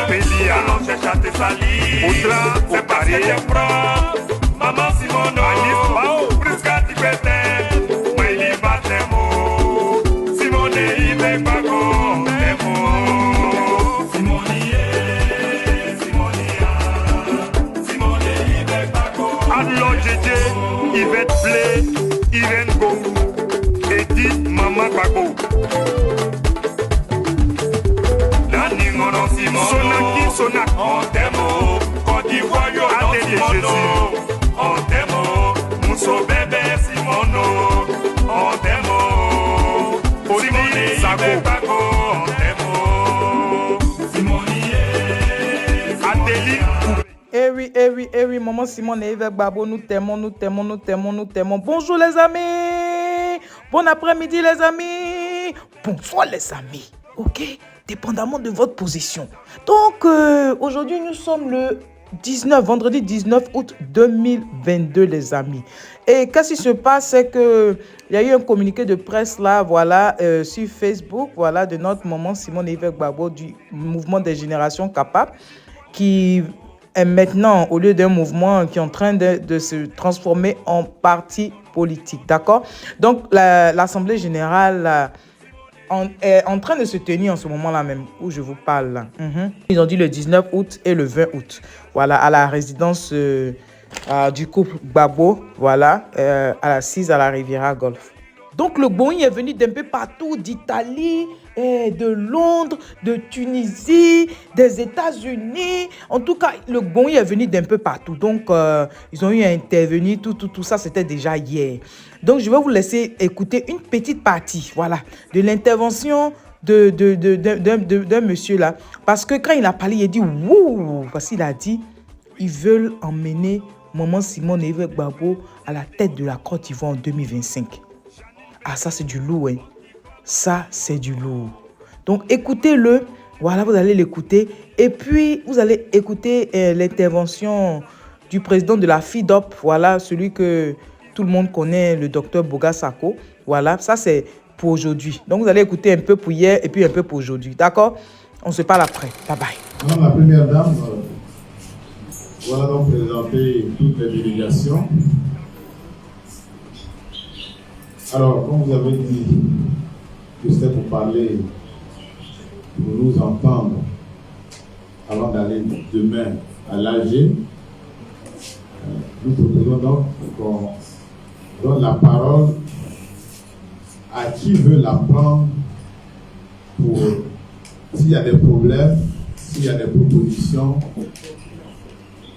Pélia, Outra, c'est pas si Maman Simono, Alice Bao, Prisca Tibete, Maïli Batemo, Simone Ibe Bago, Temo, Simonie, Simonia, Simone Ibe Bago, Adlo Jeje, Yvette Blé, Irène Go, Edith Maman Bago. Sonaki, Sonak, on t'aime, Côte d'Ivoire, on t'aime, Mousso bébé Simono, on t'aime, Simone Sago, on t'aime, Simonier, Adélie. Eh oui, maman Simone et Yves Babo, nous t'aimons. Bonjour les amis, bon après-midi les amis, bonsoir les amis, ok? Dépendamment de votre position. Donc, aujourd'hui, nous sommes le vendredi 19 août 2022, les amis. Et qu'est-ce qui se passe, c'est qu'il y a eu un communiqué de presse là, voilà, sur Facebook, voilà, de notre maman Simone Yves Babo du mouvement des générations capables, qui est maintenant, au lieu d'un mouvement qui est en train de se transformer en parti politique, d'accord? Donc, l'Assemblée générale est en train de se tenir en ce moment-là même, où je vous parle là. Ils ont dit le 19 août et le 20 août. Voilà, à la résidence du couple Babo, voilà, assise à la Riviera Golf. Donc le Boeing est venu d'un peu partout, d'Italie, de Londres, de Tunisie, des États-Unis. En tout cas, le Boeing est venu d'un peu partout. Donc, ils ont eu à intervenir. Tout ça, c'était déjà hier. Donc, je vais vous laisser écouter une petite partie, voilà, de l'intervention d'un monsieur là. Parce que quand il a parlé, il a dit, wouh, parce qu'il a dit, ils veulent emmener maman Simone Yves Babo à la tête de la Côte d'Ivoire en 2025. Ah, ça, c'est du lourd, hein. Ça, c'est du lourd. Donc, écoutez-le. Voilà, vous allez l'écouter. Et puis, vous allez écouter l'intervention du président de la FIDOP. Voilà, celui que tout le monde connaît, le docteur Boga Sako. Voilà, ça, c'est pour aujourd'hui. Donc, vous allez écouter un peu pour hier et puis un peu pour aujourd'hui. D'accord? On se parle après. Bye bye. Madame la Première Dame, voilà donc présenter toutes les délégations. Alors, comme vous avez dit, que c'était pour parler, pour nous entendre, avant d'aller demain à l'AG, nous proposons donc qu'on donne la parole à qui veut la prendre pour, s'il y a des problèmes, s'il y a des propositions,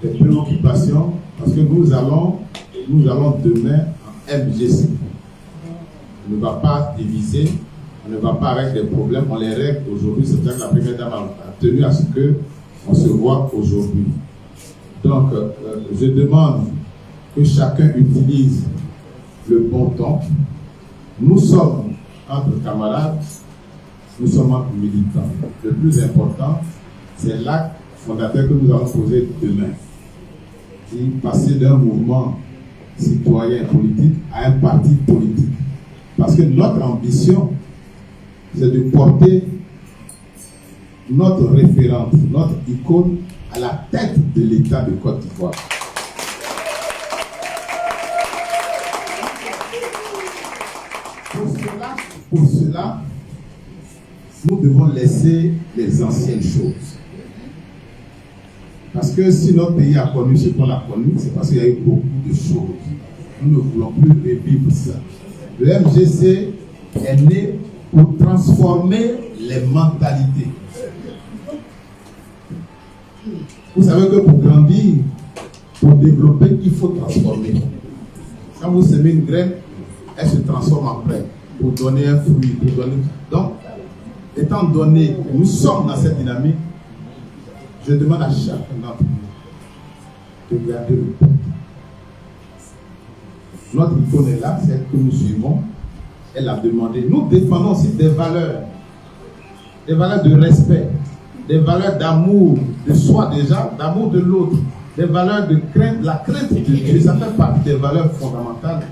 des préoccupations, parce que nous allons demain en MGC. On ne va pas diviser, on ne va pas avec des problèmes, on les règle aujourd'hui. C'est pour ça que la Première Dame a tenu à ce qu'on se voit aujourd'hui. Donc, je demande que chacun utilise le bon ton. Nous sommes entre camarades, nous sommes entre militants. Le plus important, c'est l'acte fondateur que nous allons poser demain. C'est passer d'un mouvement citoyen politique à un parti politique. Parce que notre ambition, c'est de porter notre référence, notre icône à la tête de l'État de Côte d'Ivoire. Pour cela, nous devons laisser les anciennes choses. Parce que si notre pays a connu ce qu'on a connu, c'est parce qu'il y a eu beaucoup de choses. Nous ne voulons plus revivre ça. Le MGC est né pour transformer les mentalités. Vous savez que pour grandir, pour développer, il faut transformer. Quand vous semez une graine, elle se transforme en graine pour donner un fruit. Donc, étant donné que nous sommes dans cette dynamique, je demande à chacun d'entre nous de garder le bon. Notre icône est là, celle que nous suivons. Elle a demandé. Nous défendons aussi des valeurs de respect, des valeurs d'amour de soi déjà, d'amour de l'autre, des valeurs de crainte, la crainte de Dieu. Ça fait partie des valeurs fondamentales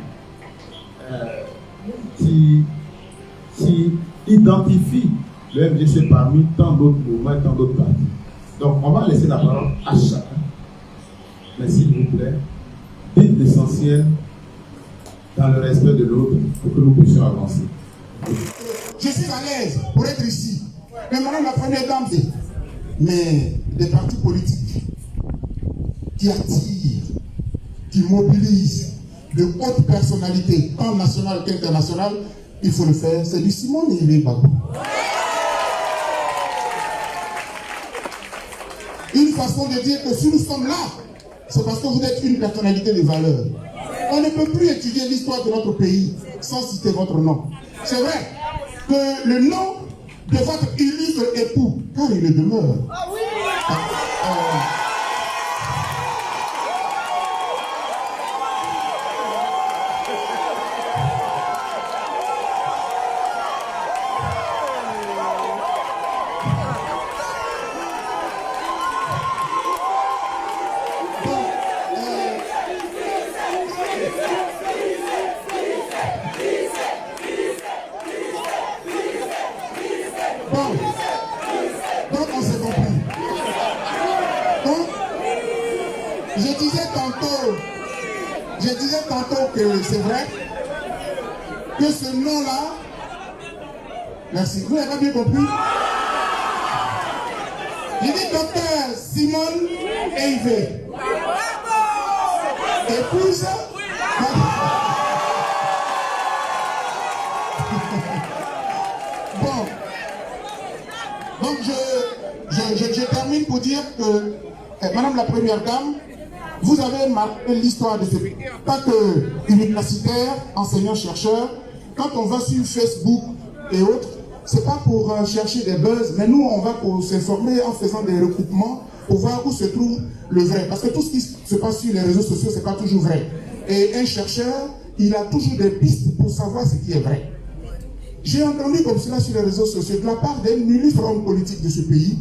qui identifient le MGC parmi tant d'autres mouvements et tant d'autres partis. Donc, on va laisser la parole à chacun. Mais s'il vous plaît, dites l'essentiel dans le respect de l'autre pour que nous puissions avancer. Je suis à l'aise pour être ici. Mais madame la première dame, mais des partis politiques qui attirent, qui mobilisent de hautes personnalités, tant nationales qu'internationales, il faut le faire. C'est du Simone Yves Gbagbo. Une façon de dire que si nous sommes là, c'est parce que vous êtes une personnalité de valeur. On ne peut plus étudier l'histoire de notre pays sans citer votre nom. C'est vrai que le nom de votre illustre époux, car il le demeure. Donc on s'est compris. Donc, je disais tantôt que c'est vrai que ce nom-là, merci, vous n'avez pas bien compris. J'ai dit docteur Simone Yves. Épouse. Bon. Donc je termine pour dire que Madame la Première Dame, vous avez marqué l'histoire de ce pays. Pas que universitaire, enseignant, chercheur, quand on va sur Facebook et autres, c'est pas pour chercher des buzz, mais nous on va pour s'informer en faisant des recoupements pour voir où se trouve le vrai. Parce que tout ce qui se passe sur les réseaux sociaux, c'est pas toujours vrai. Et un chercheur, il a toujours des pistes pour savoir ce qui est vrai. J'ai entendu comme cela sur les réseaux sociaux de la part d'un illustre homme politique de ce pays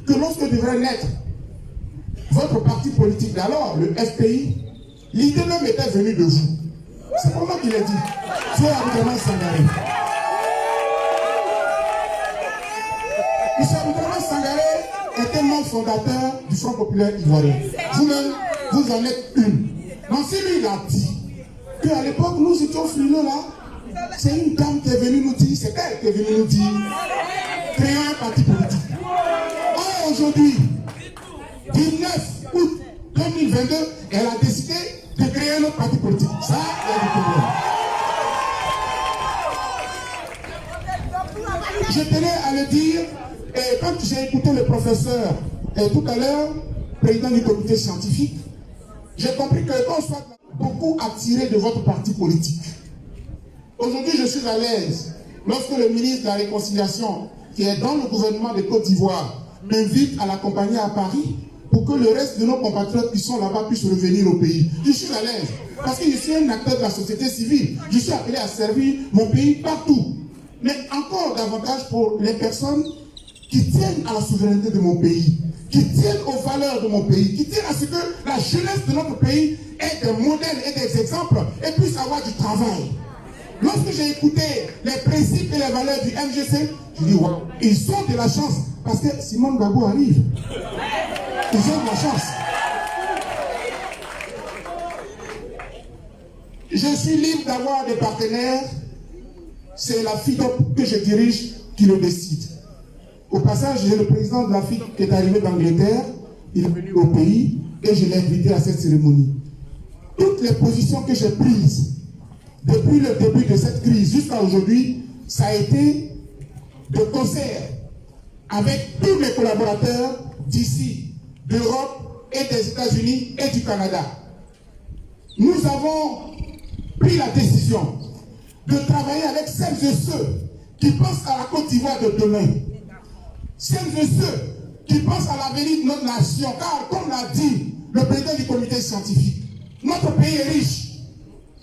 que lorsque devrait naître votre parti politique d'alors, le FPI, l'idée même était venue de vous. C'est pas moi qui l'ai dit. C'est Aboudraman Sangaré. M. Aboudraman Sangaré était membre fondateur du Front populaire ivoirien. Vous-même, vous en êtes une. Donc si lui il a dit qu'à l'époque nous étions frileux là, c'est une dame qui est venue nous dire, c'est elle qui est venue nous dire, créer un parti politique. Or aujourd'hui, 19 août 2022, elle a décidé de créer un autre parti politique. Ça, il y a des problèmes. Je tenais à le dire, et quand j'ai écouté le professeur tout à l'heure, président du comité scientifique, j'ai compris que quand on soit beaucoup attiré de votre parti politique, aujourd'hui je suis à l'aise lorsque le ministre de la Réconciliation, qui est dans le gouvernement de Côte d'Ivoire, m'invite à l'accompagner à Paris pour que le reste de nos compatriotes qui sont là-bas puissent revenir au pays. Je suis à l'aise parce que je suis un acteur de la société civile. Je suis appelé à servir mon pays partout. Mais encore davantage pour les personnes qui tiennent à la souveraineté de mon pays, qui tiennent aux valeurs de mon pays, qui tiennent à ce que la jeunesse de notre pays ait des modèles et des exemples et puisse avoir du travail. Lorsque j'ai écouté les principes et les valeurs du MGC, je dis wow, ils ont de la chance parce que Simone Gbagbo arrive. Ils ont de la chance. Je suis libre d'avoir des partenaires. C'est la FIDOP que je dirige qui le décide. Au passage, j'ai le président de la FIDOP qui est arrivé d'Angleterre. Il est venu au pays et je l'ai invité à cette cérémonie. Toutes les positions que j'ai prises depuis le début de cette crise jusqu'à aujourd'hui, ça a été de concert avec tous mes collaborateurs d'ici, d'Europe et des États-Unis et du Canada. Nous avons pris la décision de travailler avec celles et ceux qui pensent à la Côte d'Ivoire de demain. Celles et ceux qui pensent à l'avenir de notre nation, car comme l'a dit le président du comité scientifique, notre pays est riche,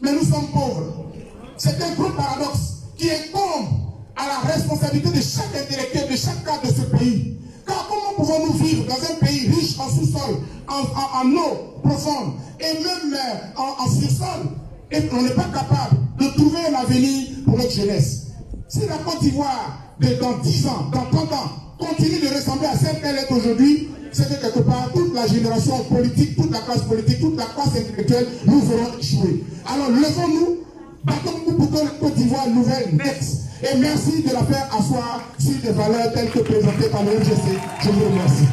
mais nous sommes pauvres. C'est un gros paradoxe qui incombe à la responsabilité de chaque intellectuel, de chaque cadre de ce pays. Car comment pouvons-nous vivre dans un pays riche en sous-sol, en eau profonde, et même en sur-sol, et on n'est pas capable de trouver un avenir pour notre jeunesse? Si la Côte d'Ivoire dans 10 ans, dans 30 ans, continue de ressembler à celle qu'elle est aujourd'hui, c'est que quelque part, toute la génération politique, toute la classe politique, toute la classe intellectuelle, nous aurons échoué. Alors levons-nous, battons-nous pour que la Côte d'Ivoire nouvelle naisse. Et merci de la faire asseoir sur des valeurs telles que présentées par le MGC. Je vous remercie.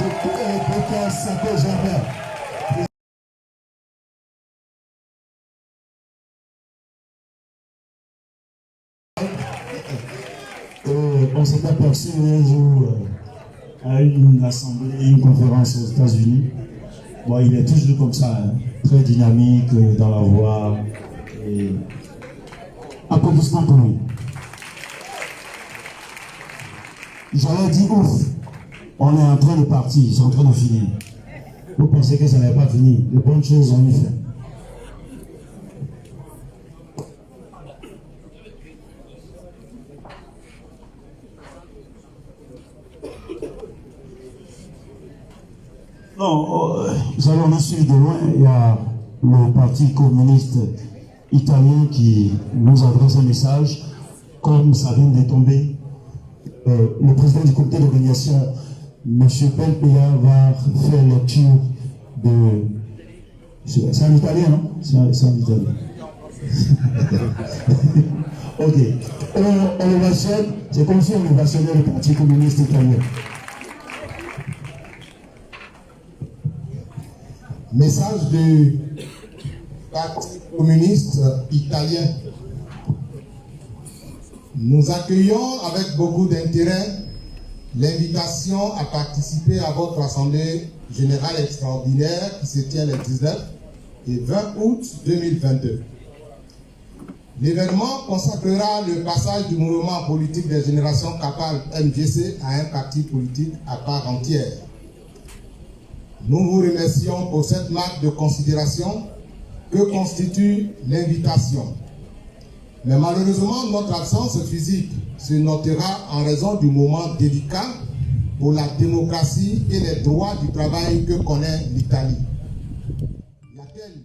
Docteur Sako Jambert. On s'est aperçu un jour à une assemblée, une conférence aux États-Unis. Bon, il est toujours comme ça, hein, très dynamique dans la voix. Et... applaudissements pour lui. J'avais dit ouf, on est en train de partir, ils sont en train de finir. Vous pensez que ça n'avait pas fini? De bonnes choses ont eu fait. Non, vous savez, on a suivi de loin, il y a le Parti communiste italien qui nous adresse un message, comme ça vient de tomber. Le président du comité d'organisation, M. Pelpea, va faire lecture de... C'est en italien, non? C'est en italien. Ok. On ovationne, c'est comme si on ovationnait le Parti communiste italien. Message du Parti communiste italien. Nous accueillons avec beaucoup d'intérêt l'invitation à participer à votre Assemblée générale extraordinaire qui se tient le 19 et 20 août 2022. L'événement consacrera le passage du mouvement politique des générations capables MGC à un parti politique à part entière. Nous vous remercions pour cette marque de considération que constitue l'invitation. Mais malheureusement, notre absence physique se notera en raison du moment délicat pour la démocratie et les droits du travail que connaît l'Italie, laquelle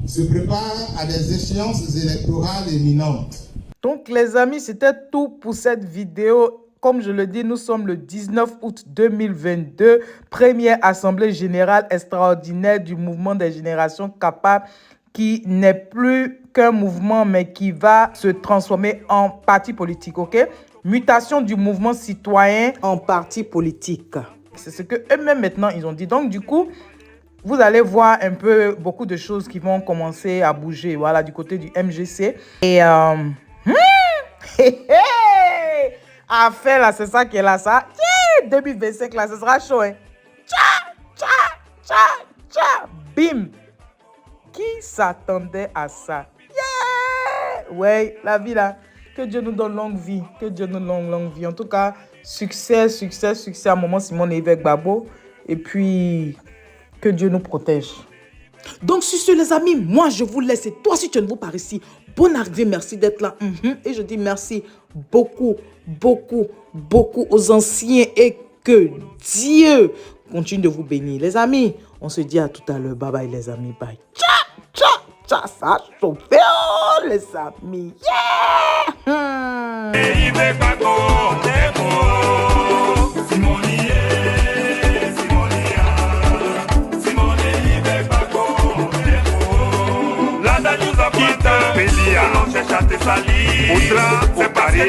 se prépare à des échéances électorales imminentes. Donc les amis, c'était tout pour cette vidéo. Comme je le dis, nous sommes le 19 août 2022, première assemblée générale extraordinaire du mouvement des générations capables, qui n'est plus qu'un mouvement, mais qui va se transformer en parti politique, ok? Mutation du mouvement citoyen en parti politique. C'est ce que eux-mêmes maintenant, ils ont dit. Donc, du coup, vous allez voir un peu beaucoup de choses qui vont commencer à bouger, voilà, du côté du MGC. Et, affaire là, c'est ça qui est là, ça. 2025 là, ce sera chaud, hein. Bim. Qui s'attendait à ça? Ouais, la vie là. Que Dieu nous donne longue vie. Que Dieu nous donne longue vie. En tout cas, succès à Maman Simone et Yves Gbagbo. Et puis, que Dieu nous protège. Donc, sur ce, les amis, moi, je vous laisse. Et toi, si tu ne veux pas ici, bonne arrivée, merci d'être là. Et je dis merci beaucoup aux anciens et que Dieu continue de vous bénir. Les amis, on se dit à tout à l'heure. Bye bye, les amis. Bye. Ça chauffe, les amis. C'est Paris.